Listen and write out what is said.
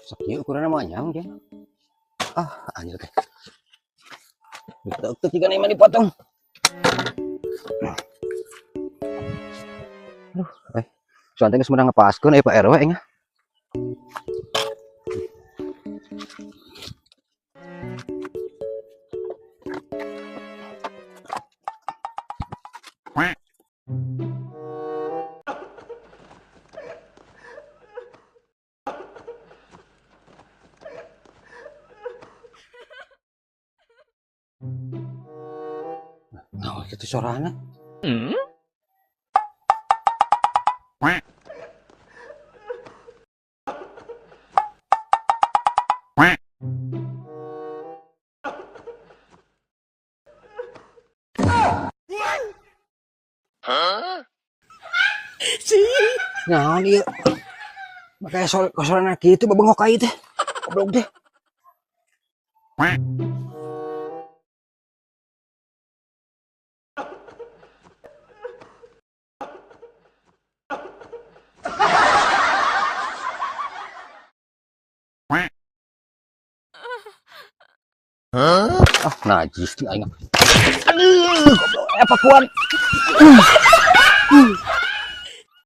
Sakieu ukuranna mah nyang dia. Anjir teh. Tek juga nih mah dipotong. Aduh, soalnya geus menang ngepaskeun Pak RW nya. Nah, gitu suaranya. Nah, dia makanya suaranya gitu babengok kayak teh. Goblok deh. Najis tuh aing. Aduh, apa kuat.